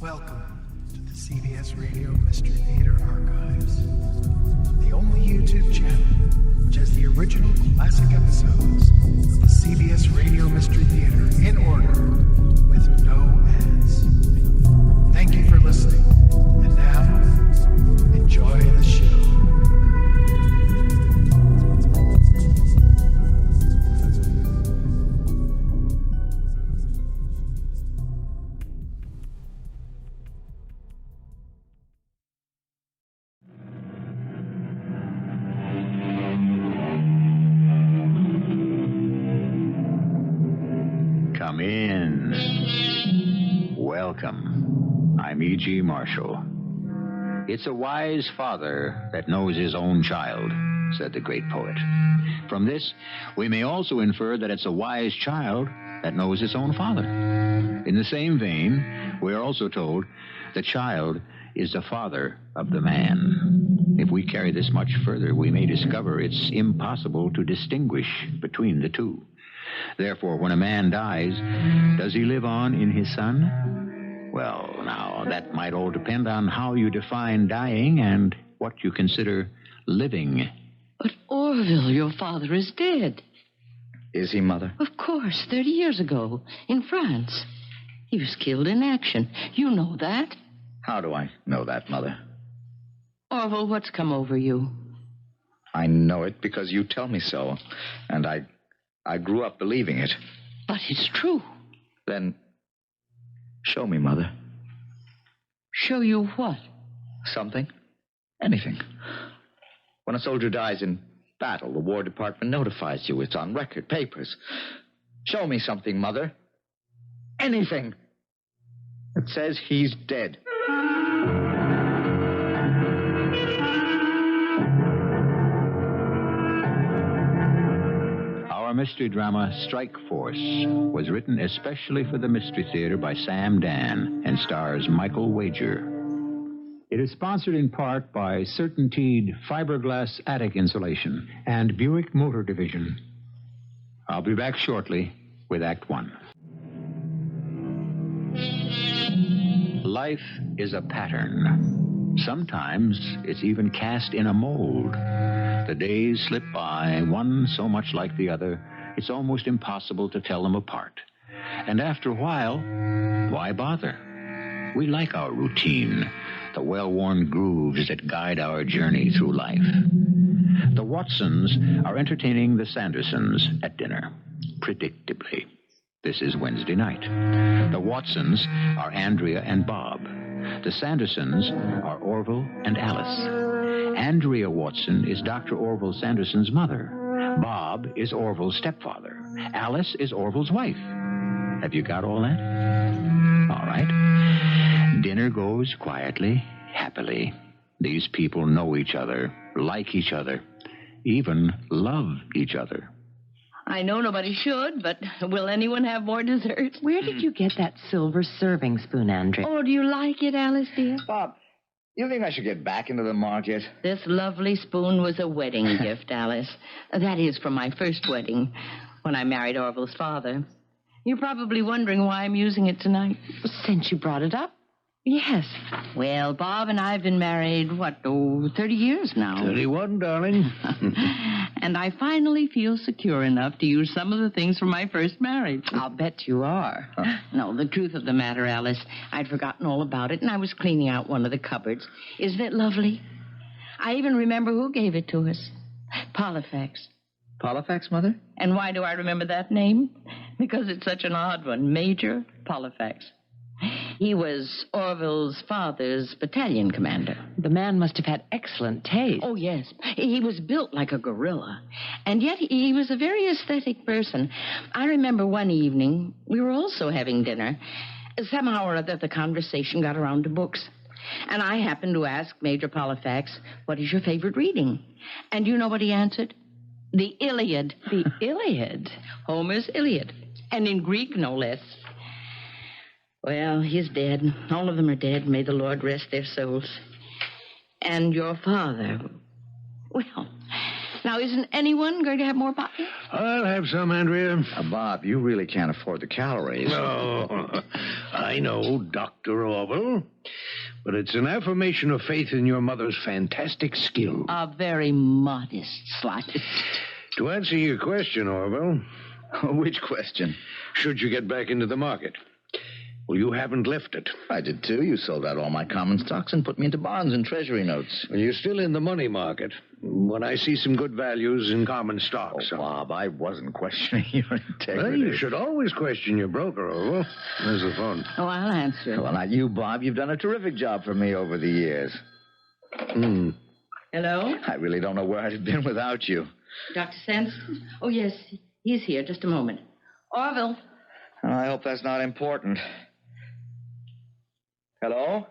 Welcome to the CBS Radio Mystery Theater Archives, the only YouTube channel which has the original classic episodes of the CBS Radio Mystery Theater in order with no ads. Thank you for listening, and now, enjoy the show. Come in. Welcome. I'm E.G. Marshall. It's a wise father that knows his own child, said the great poet. From this, we may also infer that it's a wise child that knows its own father. In the same vein, we are also told the child is the father of the man. If we carry this much further, we may discover it's impossible to distinguish between the two. Therefore, when a man dies, does he live on in his son? Well, now, that might all depend on how you define dying and what you consider living. But, Orville, your father is dead. Is he, Mother? Of course, 30 years ago, in France. He was killed in action. You know that. How do I know that, Mother? Orville, what's come over you? I know it because you tell me so. And I grew up believing it. But it's true. Then, show me, Mother. Show you what? Something. Anything. When a soldier dies in battle, the War Department notifies you. It's on record, papers. Show me something, Mother. Anything. It says he's dead. Our mystery drama, Strike Force, was written especially for the Mystery Theater by Sam Dann and stars Michael Wager. It is sponsored in part by Certainteed Fiberglass Attic Insulation and Buick Motor Division. I'll be back shortly with Act One. Life is a pattern. Sometimes it's even cast in a mold. The days slip by, one so much like the other, it's almost impossible to tell them apart. And after a while, why bother? We like our routine, the well-worn grooves that guide our journey through life. The Watsons are entertaining the Sandersons at dinner, predictably. This is Wednesday night. The Watsons are Andrea and Bob. The Sandersons are Orville and Alice. Andrea Watson is Dr. Orville Sanderson's mother. Bob is Orville's stepfather. Alice is Orville's wife. Have you got all that? All right. Dinner goes quietly, happily. These people know each other, like each other, even love each other. I know nobody should, but will anyone have more dessert? Where did you get that silver serving spoon, Andrea? Oh, do you like it, Alice, dear? Bob, you think I should get back into the morgue yet? This lovely spoon was a wedding gift, Alice. That is, from my first wedding, when I married Orville's father. You're probably wondering why I'm using it tonight. Since you brought it up, yes. Well, Bob and I have been married, 30 years now. 31, darling. And I finally feel secure enough to use some of the things from my first marriage. I'll bet you are. No, the truth of the matter, Alice, I'd forgotten all about it, and I was cleaning out one of the cupboards. Isn't it lovely? I even remember who gave it to us. Polifax. Polifax, Mother? And why do I remember that name? Because it's such an odd one. Major Polifax. He was Orville's father's battalion commander. The man must have had excellent taste. Oh, yes. He was built like a gorilla. And yet he was a very aesthetic person. I remember one evening, we were also having dinner. Somehow or other, the conversation got around to books. And I happened to ask Major Polifax, what is your favorite reading? And you know what he answered? The Iliad. The Iliad? Homer's Iliad. And in Greek, no less. Well, he's dead. All of them are dead. May the Lord rest their souls. And your father. Well, now, isn't anyone going to have more botany? I'll have some, Andrea. Bob, you really can't afford the calories. No, I know, Dr. Orville. But it's an affirmation of faith in your mother's fantastic skill. A very modest slight. To answer your question, Orville, Which question? should you get back into the market? Well, you haven't left it. I did, too. You sold out all my common stocks and put me into bonds and treasury notes. Well, you're still in the money market. When I see some good values in common Oh, stocks. Bob, I wasn't questioning your integrity. Well, you should always question your broker, Orville. There's the phone. Oh, I'll answer it. Well, not you, Bob. You've done a terrific job for me over the years. Hello? I really don't know where I'd have been without you. Dr. Sanderson? Oh, yes, he's here. Just a moment. Orville. I hope that's not important. Hello?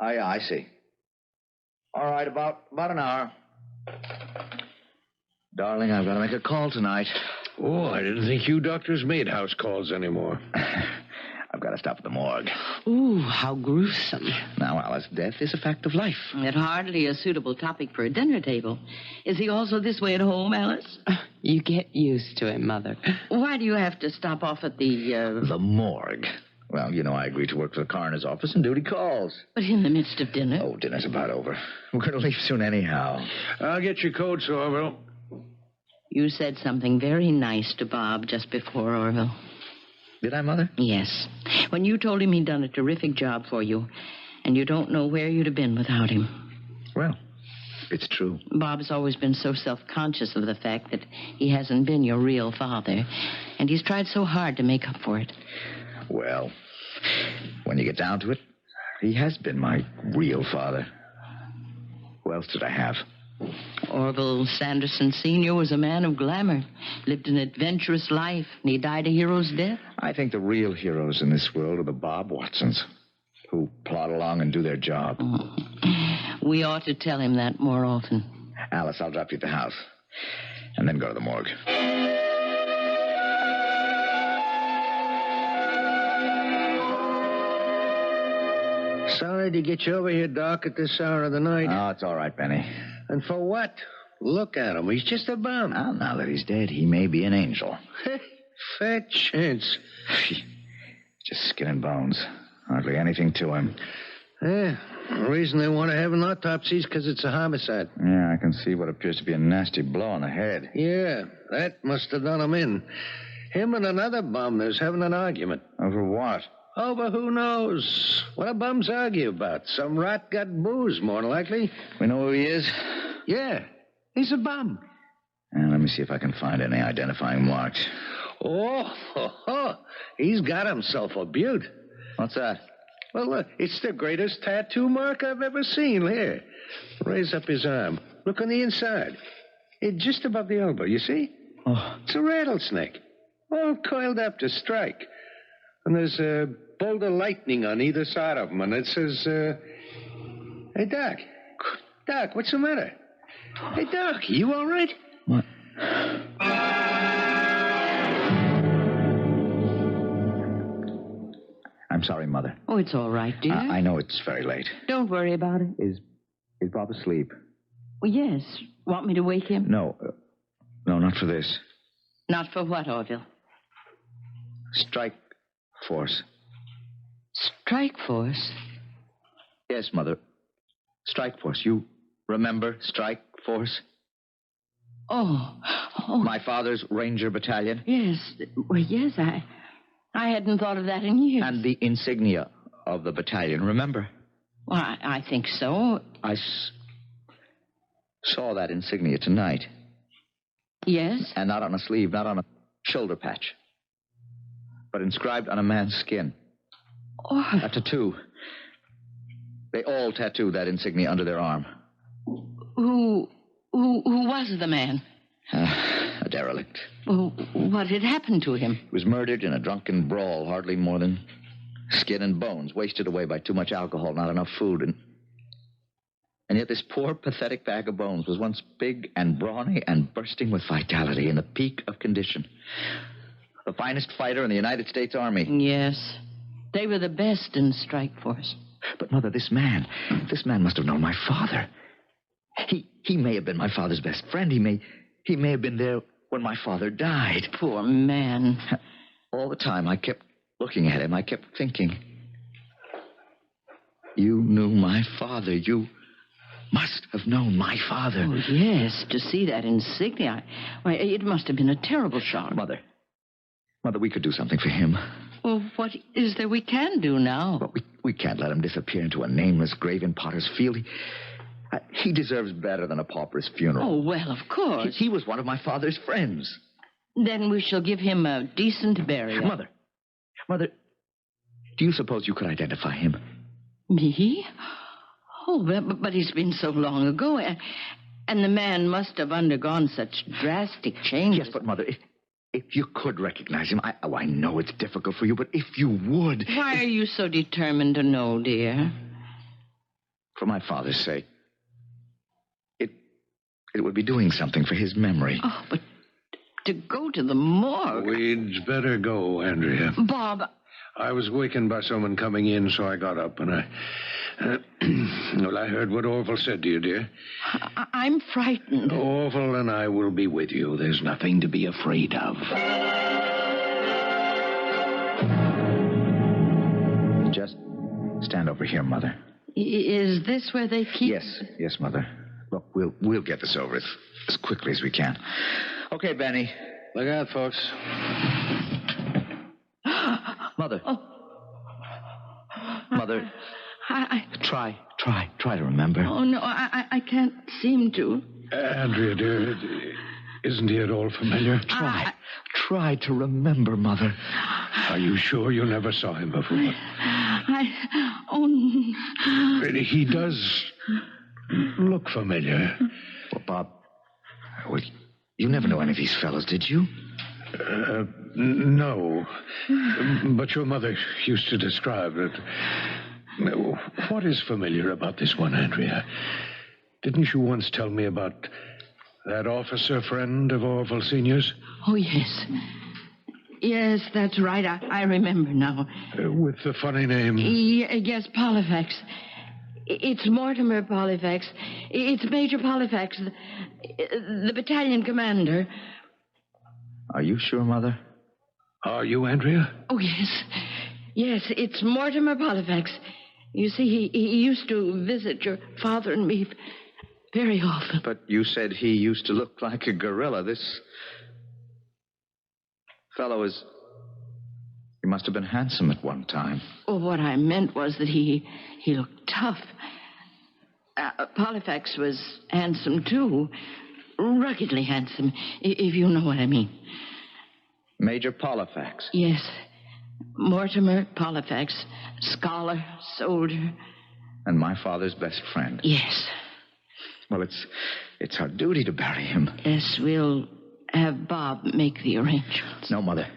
Oh, yeah, I see. All right, about an hour. Darling, I've got to make a call tonight. Oh, I didn't think you doctors made house calls anymore. I've got to stop at the morgue. Ooh, how gruesome. Now, Alice, death is a fact of life. Yet hardly a suitable topic for a dinner table. Is he also this way at home, Alice? You get used to him, Mother. Why do you have to stop off at the... The morgue. Well, you know, I agreed to work for the coroner's office and duty calls. But in the midst of dinner? Oh, dinner's about over. We're going to leave soon anyhow. I'll get your coats, Orville. You said something very nice to Bob just before, Orville. Did I, Mother? Yes. When you told him he'd done a terrific job for you, and you don't know where you'd have been without him. Well, it's true. Bob's always been so self-conscious of the fact that he hasn't been your real father, and he's tried so hard to make up for it. Well, when you get down to it, he has been my real father. Who else did I have? Orville Sanderson Sr. was a man of glamour, lived an adventurous life, and he died a hero's death. I think the real heroes in this world are the Bob Watsons, who plod along and do their job. We ought to tell him that more often. Alice, I'll drop you at the house, and then go to the morgue. Sorry to get you over here, Doc, at this hour of the night. Oh, it's all right, Benny. And for what? Look at him. He's just a bum. Well, now that he's dead, he may be an angel. Fat chance. Just skin and bones. Hardly anything to him. Yeah, the reason they want to have an autopsy is because it's a homicide. Yeah, I can see what appears to be a nasty blow on the head. Yeah, that must have done him in. Him and another bum is having an argument. Over what? Over who knows? What do bums argue about? Some rat got booze, more than likely. We know who he is? Yeah, he's a bum. Let me see if I can find any identifying marks. Oh, he's got himself a beaut. What's that? Well, look, it's the greatest tattoo mark I've ever seen. Here, raise up his arm. Look on the inside. It's just above the elbow, you see? Oh. It's a rattlesnake, all coiled up to strike. And there's a bolt of lightning on either side of him, and it says, Hey, Doc. Doc, what's the matter? Hey, Doc, you all right? What? I'm sorry, Mother. Oh, it's all right, dear. I know it's very late. Don't worry about it. Is Bob asleep? Well, yes. Want me to wake him? No. No, not for this. Not for what, Orville? Strike force. Strike force? Yes, Mother. Strike force. You remember strike force? Oh. My father's Ranger Battalion? Yes. Well, yes, I hadn't thought of that in years. And the insignia of the battalion, remember? Well, I think so. I saw that insignia tonight. Yes? And not on a sleeve, not on a shoulder patch, but inscribed on a man's skin. Oh. A tattoo. They all tattooed that insignia under their arm. Who was the man? A derelict. Well, what had happened to him? He was murdered in a drunken brawl, hardly more than skin and bones, wasted away by too much alcohol, not enough food. And yet this poor, pathetic bag of bones was once big and brawny and bursting with vitality in the peak of condition. The finest fighter in the United States Army. Yes. They were the best in strike force. But, Mother, this man must have known my father. He may have been my father's best friend. He He may have been there when my father died. Poor man. All the time I kept looking at him. I kept thinking, you knew my father. You must have known my father. Oh, yes, to see that insignia. Why, it must have been a terrible shock. Mother, we could do something for him. Well, what is there we can do now? But we can't let him disappear into a nameless grave in Potter's Field. He deserves better than a pauper's funeral. Oh, well, of course. He was one of my father's friends. Then we shall give him a decent burial. Mother, do you suppose you could identify him? Me? Oh, but he's been so long ago, and the man must have undergone such drastic changes. Yes, but, Mother, if you could recognize him, I know it's difficult for you, but if you would... Why are you so determined to know, dear? For my father's sake. It would be doing something for his memory. Oh, but to go to the morgue... We'd better go, Andrea. Bob... I was wakened by someone coming in, so I got up, and well, I heard what Orville said to you, dear. I'm frightened. Orville and I will be with you. There's nothing to be afraid of. Just stand over here, Mother. Is this where they keep... Yes, Mother. Look, we'll get this over as quickly as we can. Okay, Benny. Look out, folks. Mother. Oh. Mother. Try to remember. Oh, no, I can't seem to. Andrea, dear, isn't he at all familiar? Try to remember, Mother. Are you sure you never saw him before? Really, he does look familiar. Well, Bob, you never knew any of these fellows, did you? No. But your mother used to describe it. What is familiar about this one, Andrea? Didn't you once tell me about that officer friend of Orville Sr.'s? Oh, yes. Yes, that's right. I remember now. With the funny name? Yes, Polifax. It's Mortimer Polifax. It's Major Polifax, the battalion commander. Are you sure, Mother? Are you, Andrea? Oh, yes. Yes, it's Mortimer Polifax. You see, he used to visit your father and me very often. But you said he used to look like a gorilla. This fellow he must have been handsome at one time. Oh, what I meant was that he looked tough. Polifax was handsome, too. Ruggedly handsome, if you know what I mean. Major Polifax? Yes. Mortimer Polifax, scholar, soldier. And my father's best friend? Yes. Well, it's our duty to bury him. Yes, we'll have Bob make the arrangements. No, Mother.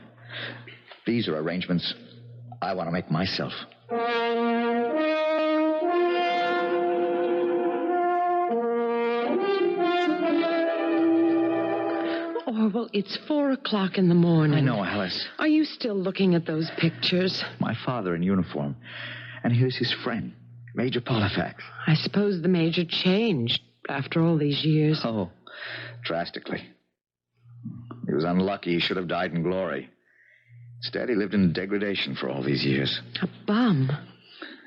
These are arrangements I want to make myself. Orville, it's 4:00 in the morning. I know, Alice. Are you still looking at those pictures? My father in uniform. And here's his friend, Major Polifax. I suppose the major changed after all these years. Oh, drastically. He was unlucky. He should have died in glory. Instead, he lived in degradation for all these years. A bum.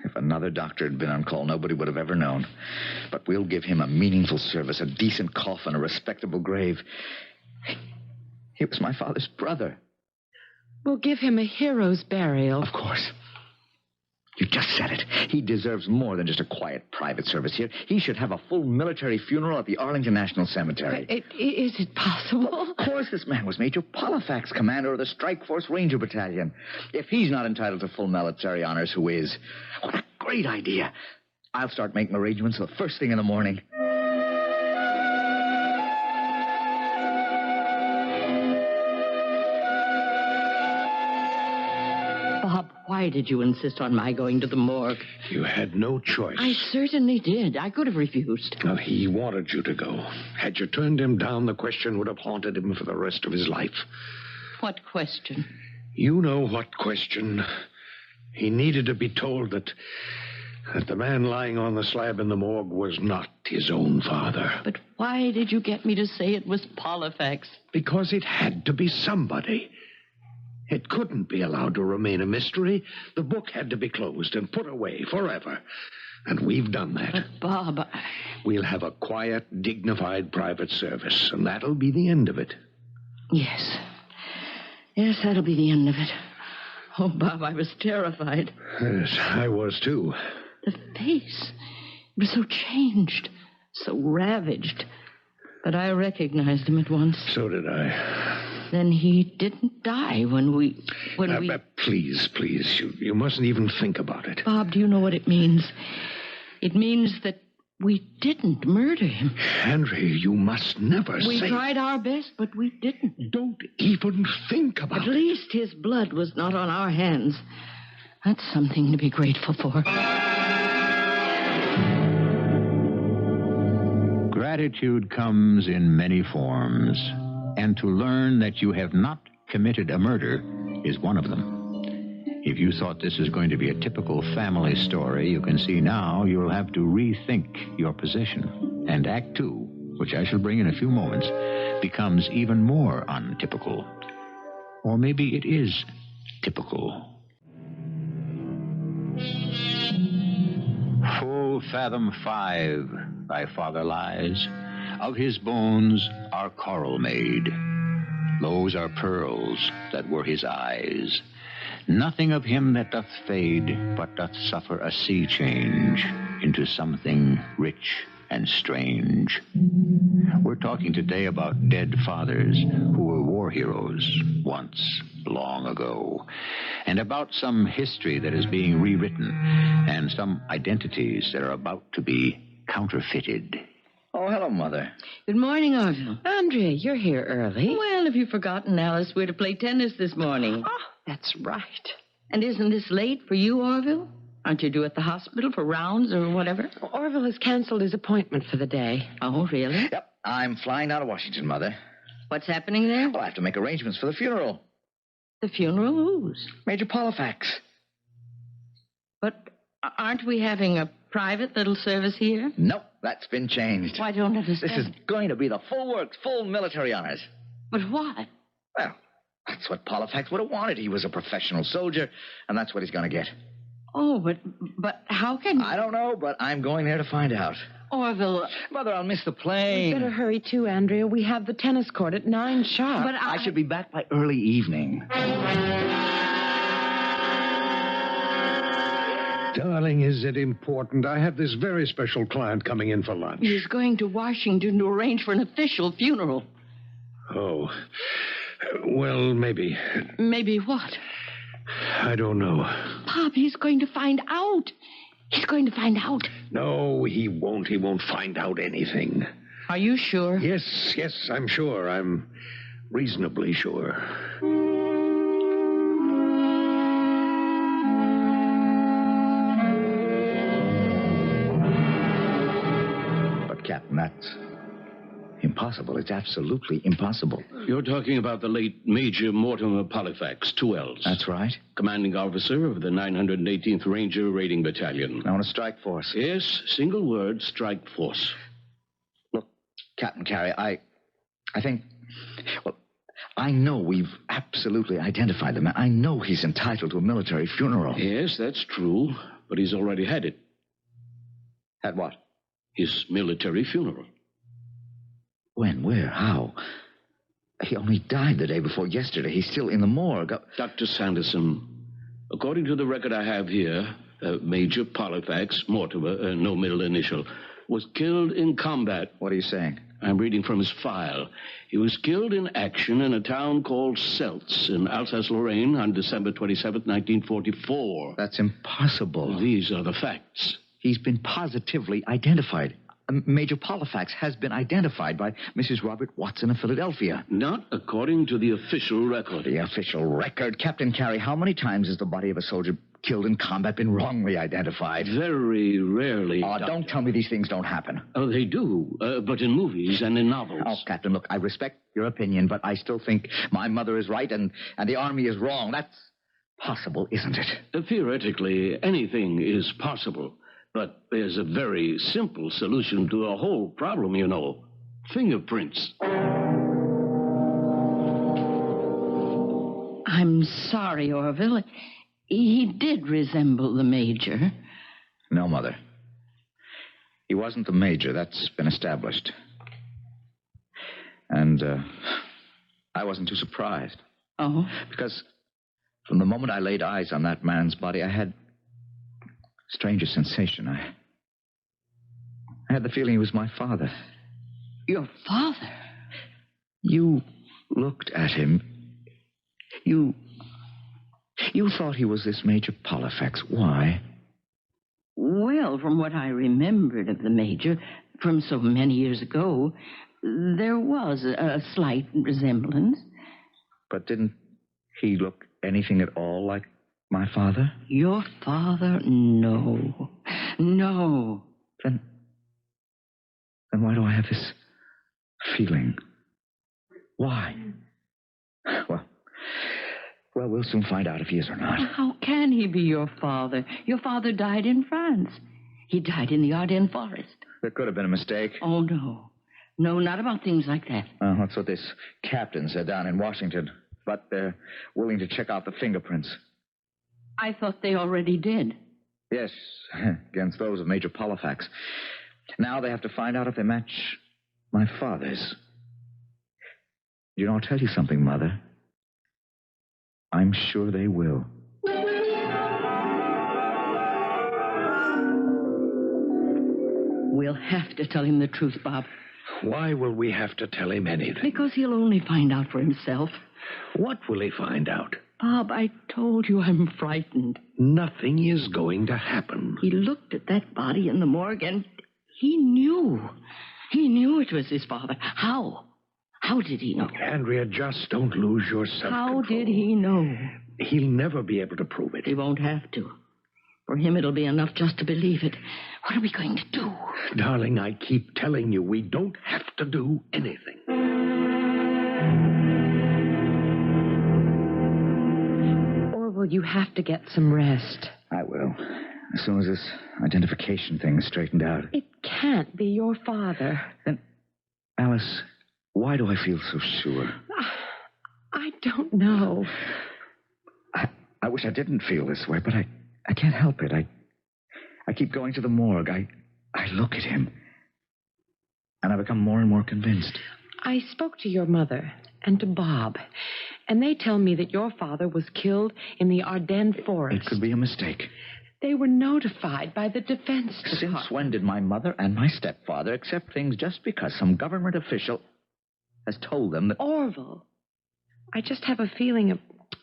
If another doctor had been on call, nobody would have ever known. But we'll give him a meaningful service, a decent coffin, a respectable grave. He was my father's brother. We'll give him a hero's burial. Of course. You just said it. He deserves more than just a quiet private service here. He should have a full military funeral at the Arlington National Cemetery. Is it possible? Of course, this man was Major Polifax, commander of the Strike Force Ranger Battalion. If he's not entitled to full military honors, who is? What a great idea. I'll start making arrangements the first thing in the morning. Bob, why did you insist on my going to the morgue? You had no choice. I certainly did. I could have refused. No, he wanted you to go. Had you turned him down, the question would have haunted him for the rest of his life. What question? You know what question. He needed to be told that the man lying on the slab in the morgue was not his own father. But why did you get me to say it was Polifax? Because it had to be somebody. It couldn't be allowed to remain a mystery. The book had to be closed and put away forever. And we've done that. But, Bob, We'll have a quiet, dignified private service, and that'll be the end of it. Yes. Yes, that'll be the end of it. Oh, Bob, I was terrified. Yes, I was too. The face. It was so changed, so ravaged. But I recognized him at once. So did I. Then he didn't die when we... Please, you mustn't even think about it. Bob, do you know what it means? It means that we didn't murder him. Andrea, you must never We say... tried our best, but we didn't. Don't even think about At it. least his blood was not on our hands. That's something to be grateful for. Gratitude comes in many forms, and to learn that you have not committed a murder is one of them. If you thought this was going to be a typical family story, you can see now you'll have to rethink your position. And Act 2, which I shall bring in a few moments, becomes even more untypical. Or maybe it is typical. Full fathom 5 thy father lies. Of his bones are coral made. Those are pearls that were his eyes. Nothing of him that doth fade, but doth suffer a sea change into something rich and strange. We're talking today about dead fathers who were war heroes once, long ago, and about some history that is being rewritten and some identities that are about to be counterfeited. Oh, hello, Mother. Good morning, Orville. Andrea, you're here early. Well, have you forgotten, Alice? We're to play tennis this morning. Oh, that's right. And isn't this late for you, Orville? Aren't you due at the hospital for rounds or whatever? Orville has canceled his appointment for the day. Oh, really? Yep, I'm flying out of Washington, Mother. What's happening there? Well, I have to make arrangements for the funeral. The funeral whose? Major Polifax. But aren't we having a private little service here? Nope, that's been changed. Well, I don't understand. This is going to be the full works, full military honors. But why? Well, that's what Polifax would have wanted. He was a professional soldier, and that's what he's going to get. Oh, but how can you... I don't know, but I'm going there to find out. Orville... Mother, I'll miss the plane. You better hurry, too, Andrea. We have the tennis court at 9 sharp. But I should be back by early evening. Darling, is it important? I have this very special client coming in for lunch. He's going to Washington to arrange for an official funeral. Oh. Well, maybe. Maybe what? I don't know. Pop, he's going to find out. He's going to find out. No, he won't. He won't find out anything. Are you sure? Yes, I'm sure. I'm reasonably sure. But, Captain, that's impossible. It's absolutely impossible. You're talking about the late Major Mortimer Polifax, 2 L's. That's right. Commanding officer of the 918th Ranger Raiding Battalion. On a strike force. Yes, single word, strike force. Look, Captain Carey, I think... Well, I know we've absolutely identified the man. I know he's entitled to a military funeral. Yes, that's true, but he's already had it. Had what? His military funeral. When? Where? How? He only died the day before yesterday. He's still in the morgue. Dr. Sanderson, according to the record I have here, Major Polifax, Mortimer, no middle initial, was killed in combat. What are you saying? I'm reading from his file. He was killed in action in a town called Seltz in Alsace-Lorraine on December 27th, 1944. That's impossible. These are the facts. He's been positively identified. Major Polifax has been identified by Mrs. Robert Watson of Philadelphia. Not according to the official record. The official record? Captain Carey, how many times has the body of a soldier killed in combat been wrongly identified? Very rarely. Oh, don't tell me these things don't happen. Oh, they do, but in movies and in novels. Oh, Captain, look, I respect your opinion, but I still think my mother is right and the Army is wrong. That's possible, isn't it? Theoretically, anything is possible. But there's a very simple solution to the whole problem, you know. Fingerprints. I'm sorry, Orville. He did resemble the Major. No, Mother. He wasn't the Major. That's been established. And I wasn't too surprised. Oh? Because from the moment I laid eyes on that man's body, I had a stranger sensation. I had the feeling he was my father. Your father? You looked at him. You thought he was this Major Polifax. Why? Well, from what I remembered of the Major from so many years ago, there was a slight resemblance. But didn't he look anything at all like my father? Your father? No. No. Then why do I have this feeling? Why? Well, we'll soon find out if he is or not. How can he be your father? Your father died in France. He died in the Ardennes forest. There could have been a mistake. Oh, no. No, not about things like that. That's what this captain said down in Washington. But they're willing to check out the fingerprints. I thought they already did. Yes, against those of Major Polifax. Now they have to find out if they match my father's. You know, I'll tell you something, Mother. I'm sure they will. We'll have to tell him the truth, Bob. Why will we have to tell him anything? Because he'll only find out for himself. What will he find out? Bob, I told you I'm frightened. Nothing is going to happen. He looked at that body in the morgue and he knew. He knew it was his father. How? How did he know? Andrea, just don't lose your self-control. How did he know? He'll never be able to prove it. He won't have to. For him, it'll be enough just to believe it. What are we going to do? Darling, I keep telling you, we don't have to do anything. Orville, you have to get some rest. I will. As soon as this identification thing is straightened out. It can't be your father. Then, Alice, why do I feel so sure? I don't know. I wish I didn't feel this way, but I can't help it. I keep going to the morgue. I look at him, and I become more and more convinced. I spoke to your mother and to Bob, and they tell me that your father was killed in the Ardennes forest. It could be a mistake. They were notified by the Defense Department. Since when did my mother and my stepfather accept things just because some government official has told them that... Orville, I just have a feeling,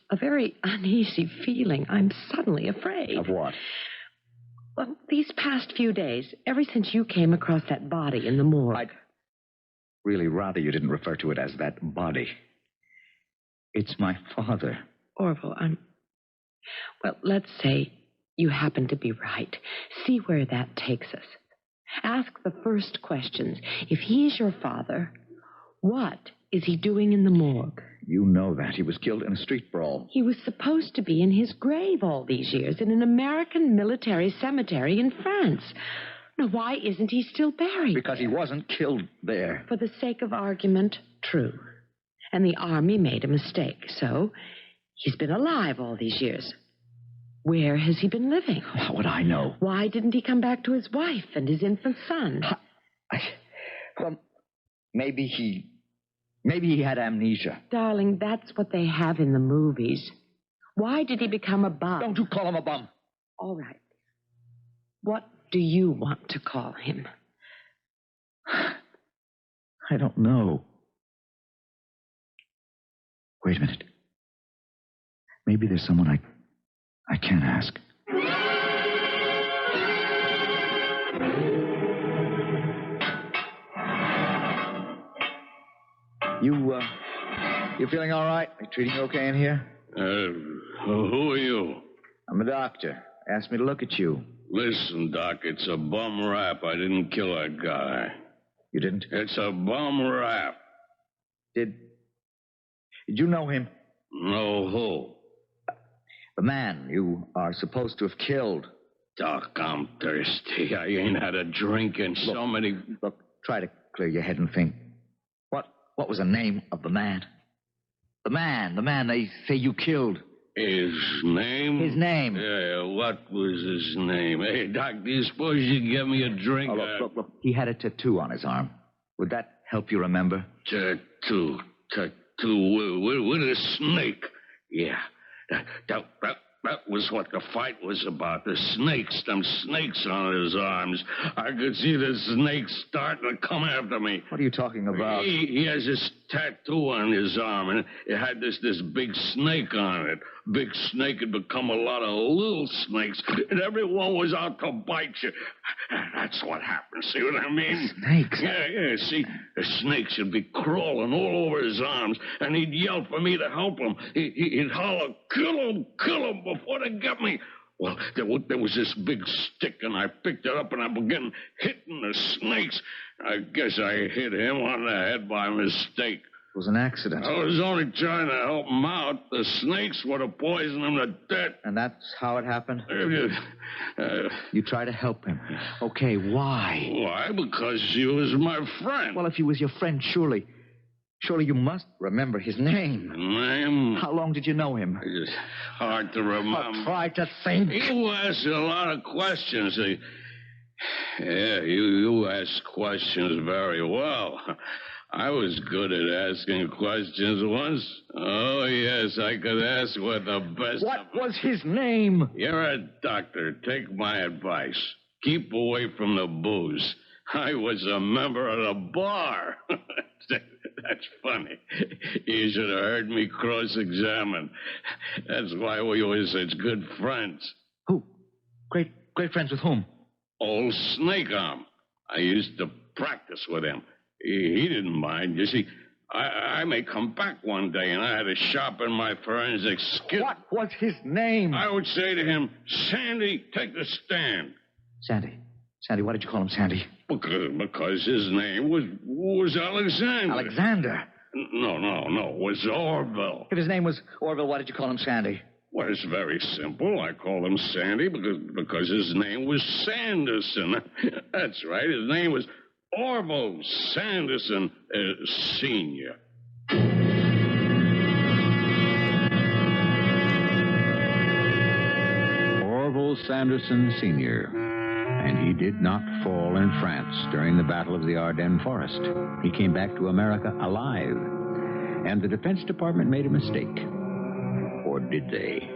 a very uneasy feeling. I'm suddenly afraid. Of what? Well, these past few days, ever since you came across that body in the morgue... I'd really rather you didn't refer to it as that body. It's my father. Orville, Well, let's say you happen to be right. See where that takes us. Ask the first questions. If he's your father, what is he doing in the morgue? You know that. He was killed in a street brawl. He was supposed to be in his grave all these years in an American military cemetery in France. Now, why isn't he still buried? Because he wasn't killed there. For the sake of argument, true. And the army made a mistake, so he's been alive all these years. Where has he been living? How would I know? Why didn't he come back to his wife and his infant son? Well, maybe he had amnesia. Darling, that's what they have in the movies. Why did he become a bum? Don't you call him a bum. All right. What do you want to call him? I don't know. Wait a minute. Maybe there's someone I can ask. You feeling all right? Are you treating you okay in here? Who are you? I'm a doctor. Asked me to look at you. Listen, Doc, it's a bum rap. I didn't kill that guy. You didn't? It's a bum rap. Did you know him? No, who? The man you are supposed to have killed Doc, I'm thirsty. I ain't had a drink in so many... Look, try to clear your head and think. What was the name of the man? The man they say you killed. His name? His name. Yeah, what was his name? Hey, Doc, do you suppose you'd give me a drink? Oh, look. He had a tattoo on his arm. Would that help you remember? Tattoo with a snake. Yeah, that was what the fight was about. The snakes, them snakes on his arms. I could see the snakes starting to come after me. What are you talking about? He has this tattoo on his arm, and it had this big snake on it. Big snake had become a lot of little snakes, and everyone was out to bite you. That's what happened. See what I mean? Snakes? Yeah. See, the snakes would be crawling all over his arms, and he'd yell for me to help him. He'd holler, kill him, before they get me. Well, there was this big stick, and I picked it up, and I began hitting the snakes. I guess I hit him on the head by mistake. It was an accident. I was only trying to help him out. The snakes would have poisoned him to death. And that's how it happened? You tried to help him. Okay, why? Why? Because he was my friend. Well, if he was your friend, surely you must remember his name. Name? How long did you know him? It's hard to remember. I'll try to think. You asked a lot of questions. Yeah, you asked questions very well. I was good at asking questions once. Oh, yes, I could ask what the best... What was his name? You're a doctor. Take my advice. Keep away from the booze. I was a member of the bar. That's funny. You should have heard me cross-examine. That's why we were such good friends. Who? Great friends with whom? Old Snake Arm. I used to practice with him. He didn't mind. You see, I may come back one day, and I had to sharpen my forensic skill. What was his name? I would say to him, Sandy, take the stand. Sandy, why did you call him Sandy? Because his name was Alexander. Alexander? No, it was Orville. If his name was Orville, why did you call him Sandy? Well, it's very simple. I call him Sandy because his name was Sanderson. That's right. His name was Orville Sanderson Sr. Orville Sanderson Sr. And he did not fall in France during the Battle of the Ardennes Forest. He came back to America alive. And the Defense Department made a mistake. Or did they?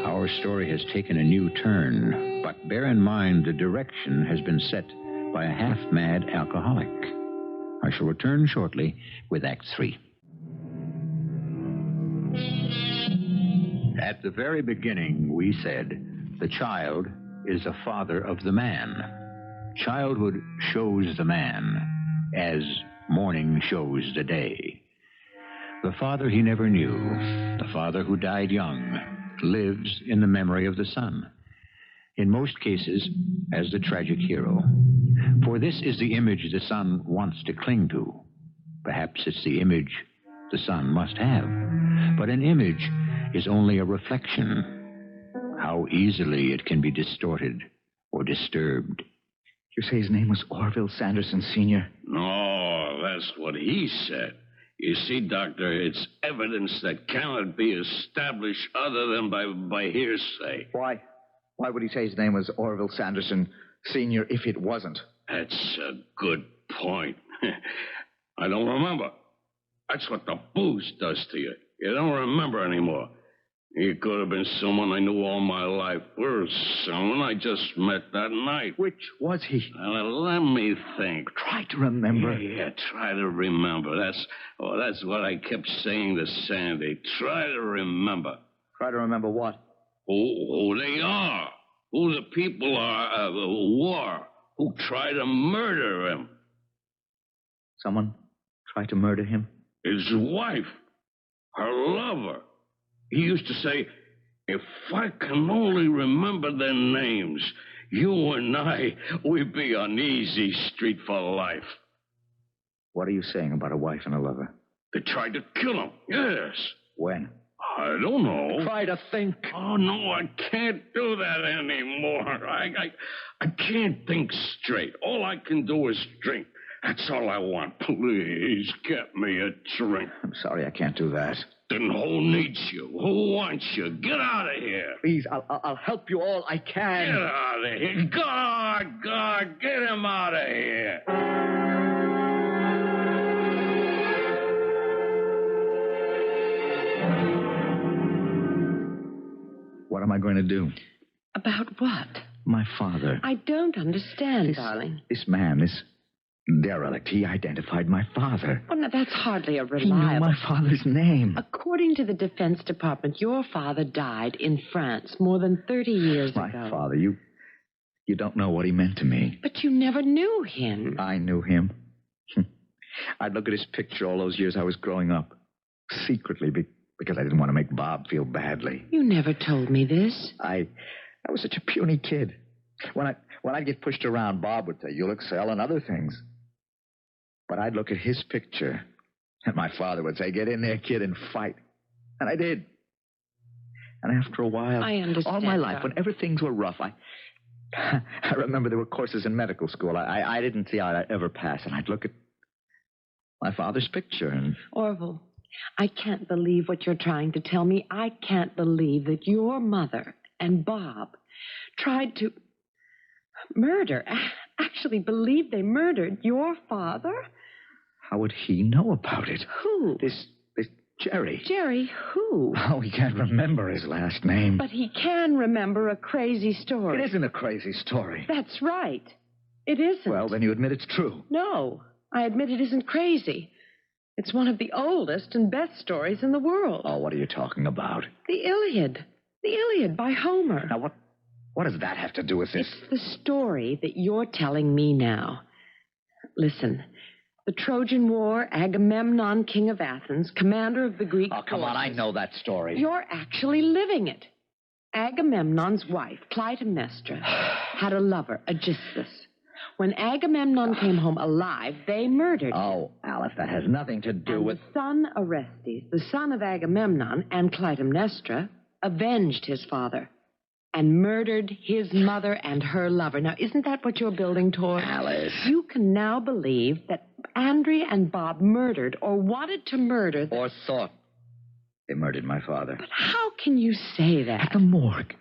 Our story has taken a new turn, but bear in mind the direction has been set by a half-mad alcoholic. I shall return shortly with Act 3. At the very beginning, we said the child is a father of the man. Childhood shows the man as morning shows the day. The father he never knew, the father who died young, lives in the memory of the son. In most cases, as the tragic hero. For this is the image the son wants to cling to. Perhaps it's the image the son must have. But an image is only a reflection. How easily it can be distorted or disturbed. You say his name was Orville Sanderson Sr.? No, that's what he said. You see, Doctor, it's evidence that cannot be established other than by hearsay. Why? Why would he say his name was Orville Sanderson Sr. if it wasn't? That's a good point. I don't remember. That's what the booze does to you. You don't remember anymore. He could have been someone I knew all my life, or someone I just met that night. Which was he? Let me think. Try to remember. Yeah, try to remember. That's what I kept saying to Sandy. Try to remember. Try to remember what? Who they are. Who the people are who were. Who tried to murder him. Someone tried to murder him? His wife. Her lover. He used to say, if I can only remember their names, you and I, we'd be on easy street for life. What are you saying about a wife and a lover? They tried to kill him, yes. When? I don't know. Try to think. Oh, no, I can't do that anymore. I can't think straight. All I can do is drink. That's all I want. Please get me a drink. I'm sorry I can't do that. Then who needs you? Who wants you? Get out of here. Please, I'll help you all I can. Get out of here. God, get him out of here. What am I going to do? About what? My father. I don't understand, darling. This man, this derelict, he identified my father. Oh, no, that's hardly a He knew reliable... my father's name. According to the Defense Department, your father died in France more than 30 years ago. My father, you don't know what he meant to me. But you never knew him. I knew him. I'd look at his picture all those years I was growing up, secretly, because I didn't want to make Bob feel badly. You never told me this. I was such a puny kid. When I'd get pushed around, Bob would say, "You'll excel in other things." But I'd look at his picture, and my father would say, "Get in there, kid, and fight." And I did. And after a while, I understand, all my life, darling. whenever things were rough, I remember there were courses in medical school I didn't see I'd ever pass, and I'd look at my father's picture and... Orville, I can't believe what you're trying to tell me. I can't believe that your mother and Bob tried to murder, actually believe they murdered your father? How would he know about it? Who? This Jerry. Jerry who? Oh, he can't remember his last name. But he can remember a crazy story. It isn't a crazy story. That's right. It isn't. Well, then you admit it's true. No, I admit it isn't crazy. It's one of the oldest and best stories in the world. Oh, what are you talking about? The Iliad. The Iliad by Homer. Now, what does that have to do with this? It's the story that you're telling me now. Listen, the Trojan War, Agamemnon, king of Athens, commander of the Greek Oh, come on, I know that story. You're actually living it. Agamemnon's wife, Clytemnestra, had a lover, Aegisthus. When Agamemnon came home alive, they murdered him. Oh, Alice, that has nothing to do with... The son Orestes, the son of Agamemnon and Clytemnestra, avenged his father and murdered his mother and her lover. Now, isn't that what you're building toward? Alice. You can now believe that Andrea and Bob murdered or wanted to murder... Or thought they murdered my father. But how can you say that? At the morgue.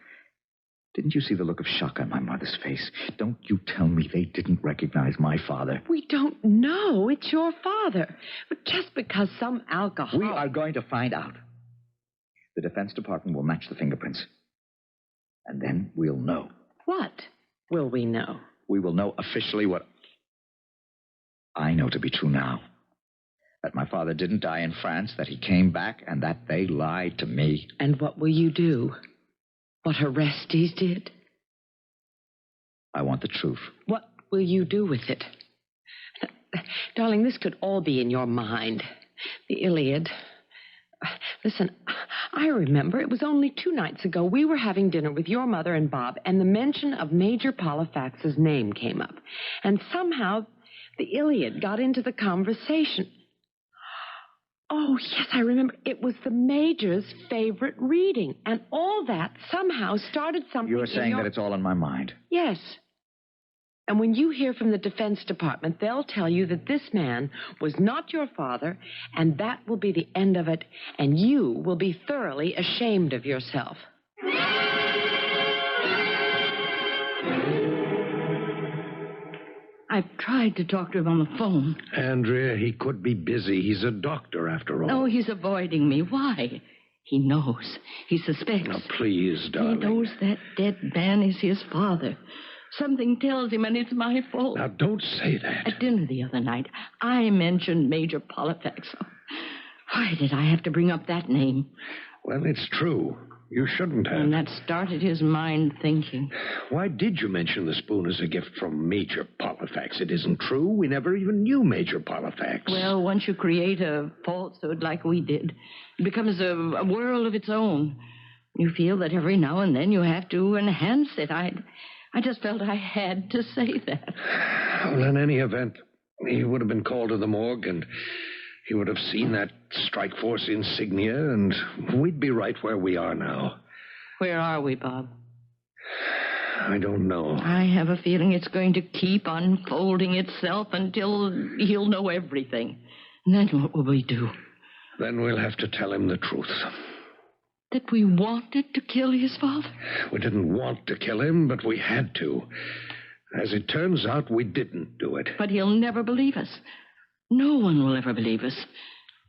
Didn't you see the look of shock on my mother's face? Don't you tell me they didn't recognize my father. We don't know it's your father. But just because some alcohol... We are going to find out. The Defense Department will match the fingerprints. And then we'll know. What will we know? We will know officially what I know to be true now. That my father didn't die in France, that he came back, and that they lied to me. And what will you do? What Orestes did? I want the truth. What will you do with it? Darling, this could all be in your mind. The Iliad. Listen, I remember it was only 2 nights ago we were having dinner with your mother and Bob, and the mention of Major Polifax's name came up. And somehow the Iliad got into the conversation. Oh, yes, I remember. It was the Major's favorite reading. And all that somehow started something. You're saying that it's all in my mind? Yes. And when you hear from the Defense Department, they'll tell you that this man was not your father, and that will be the end of it, and you will be thoroughly ashamed of yourself. I've tried to talk to him on the phone. Andrea, he could be busy. He's a doctor, after all. No, he's avoiding me. Why? He knows. He suspects. Now, please, darling. He knows that dead man is his father. Something tells him, and it's my fault. Now, don't say that. At dinner the other night, I mentioned Major Polifax. Why did I have to bring up that name? Well, it's true. You shouldn't have. And that started his mind thinking. Why did you mention the spoon as a gift from Major Polifax? It isn't true. We never even knew Major Polifax. Well, once you create a falsehood like we did, it becomes a world of its own. You feel that every now and then you have to enhance it. I just felt I had to say that. Well, in any event, he would have been called to the morgue, and he would have seen that strike force insignia, and we'd be right where we are now. Where are we, Bob? I don't know. I have a feeling it's going to keep unfolding itself until he'll know everything. And then what will we do? Then we'll have to tell him the truth. That we wanted to kill his father? We didn't want to kill him, but we had to. As it turns out, we didn't do it. But he'll never believe us. No one will ever believe us.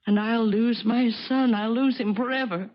And I'll lose my son. I'll lose him forever.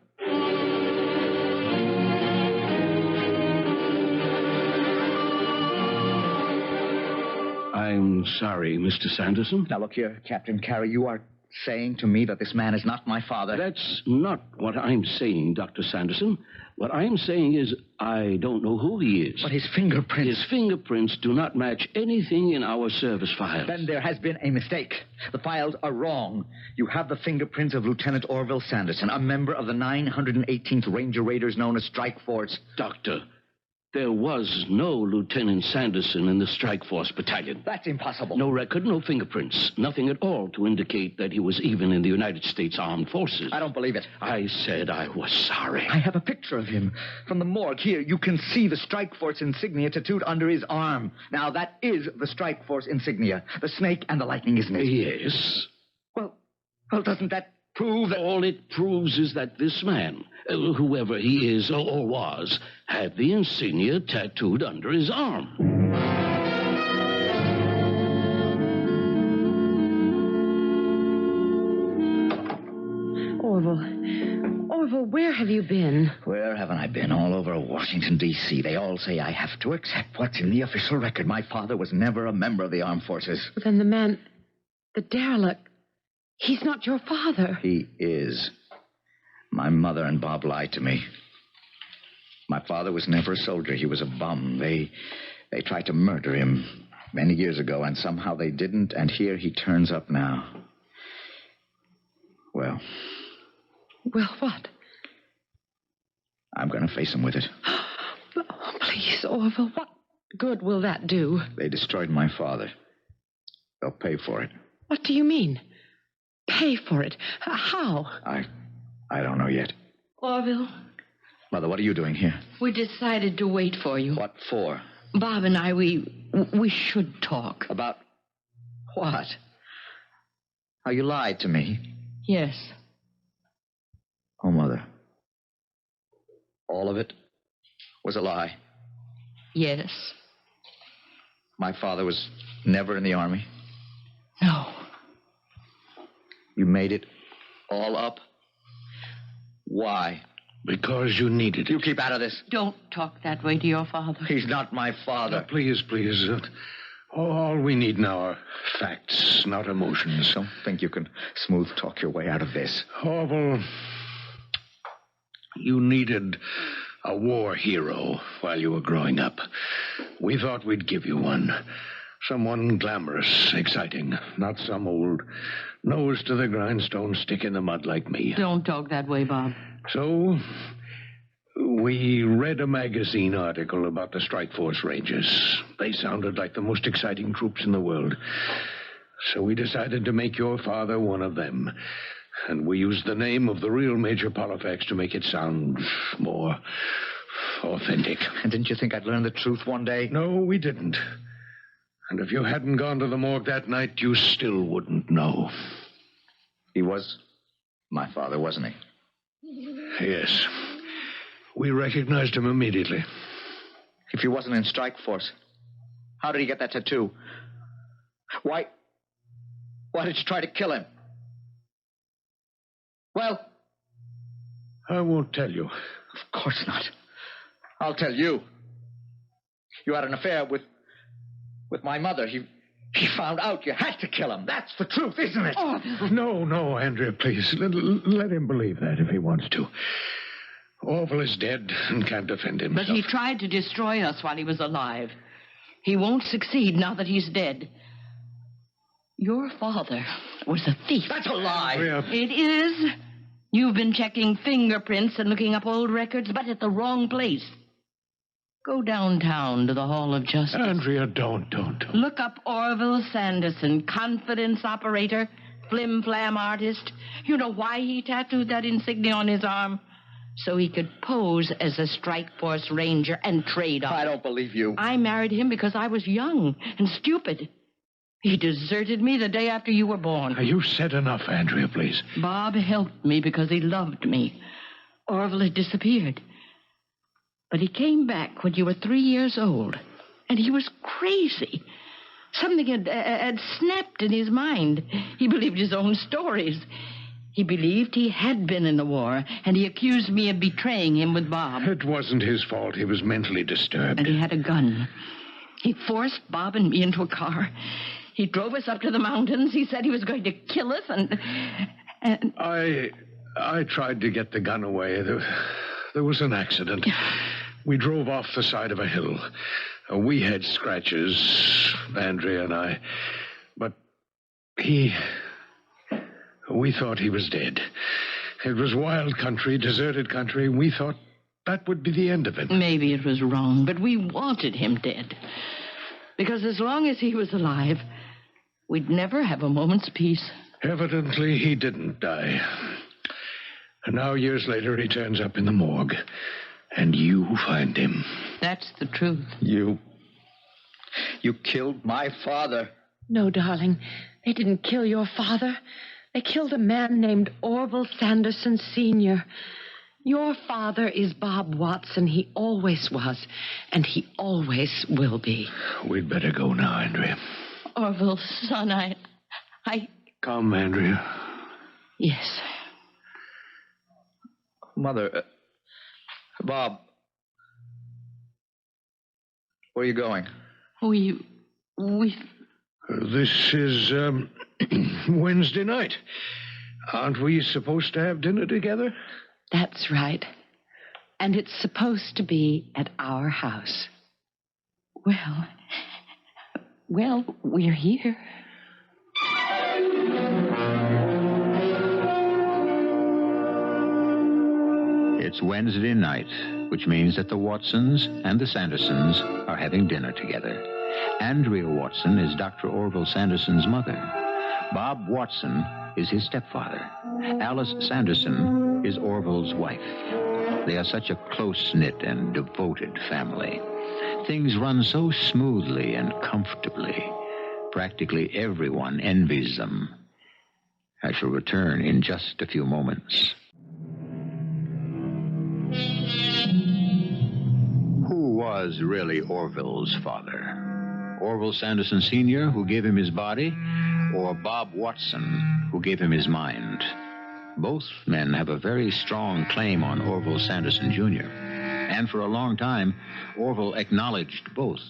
I'm sorry, Mr. Sanderson. Now, look here, Captain Carey, you are saying to me that this man is not my father? That's not what I'm saying, Dr. Sanderson. What I'm saying is I don't know who he is. But his fingerprints... His fingerprints do not match anything in our service files. Then there has been a mistake. The files are wrong. You have the fingerprints of Lieutenant Orville Sanderson, a member of the 918th Ranger Raiders known as Strike Force. Doctor, there was no Lieutenant Sanderson in the Strike Force Battalion. That's impossible. No record, no fingerprints. Nothing at all to indicate that he was even in the United States Armed Forces. I don't believe it. I said I was sorry. I have a picture of him from the morgue. Here, you can see the Strike Force insignia tattooed under his arm. Now, that is the Strike Force insignia. The snake and the lightning, isn't it? Yes. Well, doesn't that prove that... All it proves is that this man, whoever he is or was, had the insignia tattooed under his arm. Orville, where have you been? Where haven't I been? All over Washington, D.C. They all say I have to accept what's in the official record. My father was never a member of the armed forces. Then the man, the derelict, he's not your father. He is. My mother and Bob lied to me. My father was never a soldier. He was a bum. They tried to murder him many years ago, and somehow they didn't, and here he turns up now. Well... Well, what? I'm going to face him with it. Oh, please, Orville, what good will that do? They destroyed my father. They'll pay for it. What do you mean? Pay for it? How? I don't know yet. Orville, Mother, what are you doing here? we decided to wait for you. What for? Bob and I, we should talk. About what? Oh, you lied to me. Yes. Oh, Mother. All of it was a lie. Yes. My father was never in the Army. No. You made it all up? Why? Because you needed it. You keep out of this. Don't talk that way to your father. He's not my father. Please. All we need now are facts, not emotions. Don't think you can smooth talk your way out of this. Orville, you needed a war hero while you were growing up. We thought we'd give you one. Someone glamorous, exciting, not some old nose to the grindstone stick in the mud like me. Don't talk that way, Bob. So, we read a magazine article about the Strike Force Rangers. They sounded like the most exciting troops in the world. So we decided to make your father one of them. And we used the name of the real Major Polifax to make it sound more authentic. And didn't you think I'd learn the truth one day? No, we didn't. And if you hadn't gone to the morgue that night, you still wouldn't know. He was my father, wasn't he? Yes. We recognized him immediately. If he wasn't in Strike Force, how did he get that tattoo? Why did you try to kill him? Well... I won't tell you. Of course not. I'll tell you. You had an affair with my mother. He found out you had to kill him. That's the truth, isn't it? Oh, No, Andrea, please. Let him believe that if he wants to. Orville is dead and can't defend himself. but he tried to destroy us while he was alive. He won't succeed now that he's dead. Your father was a thief. That's a lie. Andrea, It is. You've been checking fingerprints and looking up old records, but at the wrong place. Go downtown to the Hall of Justice. Andrea, don't. Look up Orville Sanderson, confidence operator. flim-flam artist. You know why he tattooed that insignia on his arm? So he could pose as a strike force ranger and trade off. I don't believe you. I married him because I was young and stupid. He deserted me the day after you were born. Now, you've said enough, Andrea, please. Bob helped me because he loved me. Orville had disappeared. But he came back when you were 3 years old, and he was crazy. Something had snapped in his mind. He believed his own stories. He believed he had been in the war, and he accused me of betraying him with Bob. It wasn't his fault. He was mentally disturbed. And he had a gun. He forced Bob and me into a car. He drove us up to the mountains. He said he was going to kill us, and... I tried to get the gun away. There was an accident. We drove off the side of a hill. We had scratches, Andrea and I. But we thought he was dead. It was wild country, deserted country. We thought that would be the end of it. Maybe it was wrong, but we wanted him dead. Because as long as he was alive, we'd never have a moment's peace. Evidently, he didn't die. And now, years later, he turns up in the morgue. And you find him. That's the truth. You killed my father. No, darling. They didn't kill your father. They killed a man named Orville Sanderson Sr. Your father is Bob Watson. He always was, and he always will be. We'd better go now, Andrea. Orville, son, I... Come, Andrea. Yes. Mother, Bob, where are you going? We... This is Wednesday night. Aren't we supposed to have dinner together? That's right. And it's supposed to be at our house. Well, we're here. It's Wednesday night, which means that the Watsons and the Sandersons are having dinner together. Andrea Watson is Dr. Orville Sanderson's mother. Bob Watson is his stepfather. Alice Sanderson is Orville's wife. They are such a close-knit and devoted family. Things run so smoothly and comfortably. Practically everyone envies them. I shall return in just a few moments. Who was really Orville's father? Orville Sanderson Sr., who gave him his body, or Bob Watson, who gave him his mind? Both men have a very strong claim on Orville Sanderson Jr., and for a long time, Orville acknowledged both.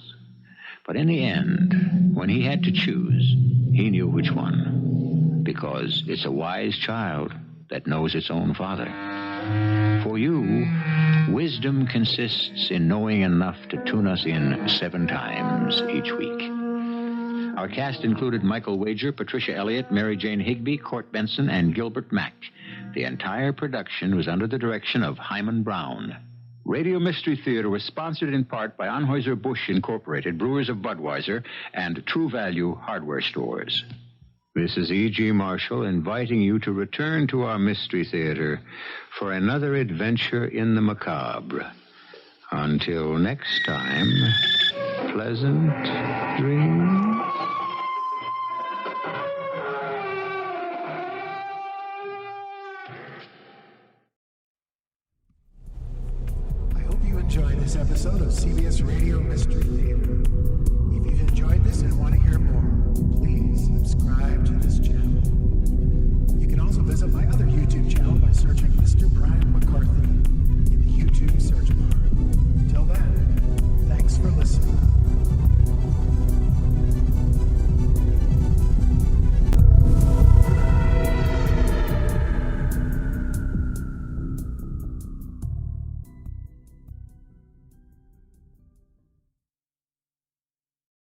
But in the end, when he had to choose, he knew which one, because it's a wise child that knows its own father. For you, wisdom consists in knowing enough to tune us in 7 times each week. Our cast included Michael Wager, Patricia Elliot, Mary Jane Higby, Court Benson, and Gilbert Mack. The entire production was under the direction of Hyman Brown. Radio Mystery Theater was sponsored in part by Anheuser-Busch Incorporated, Brewers of Budweiser, and True Value Hardware Stores. This is E.G. Marshall inviting you to return to our Mystery Theater for another adventure in the macabre. Until next time, pleasant dreams. I hope you enjoyed this episode of CBS Radio Mystery Theater. If you've enjoyed this and want to hear more, please subscribe to this channel. You can also visit my other YouTube channel by searching Mr. Brian McCarthy.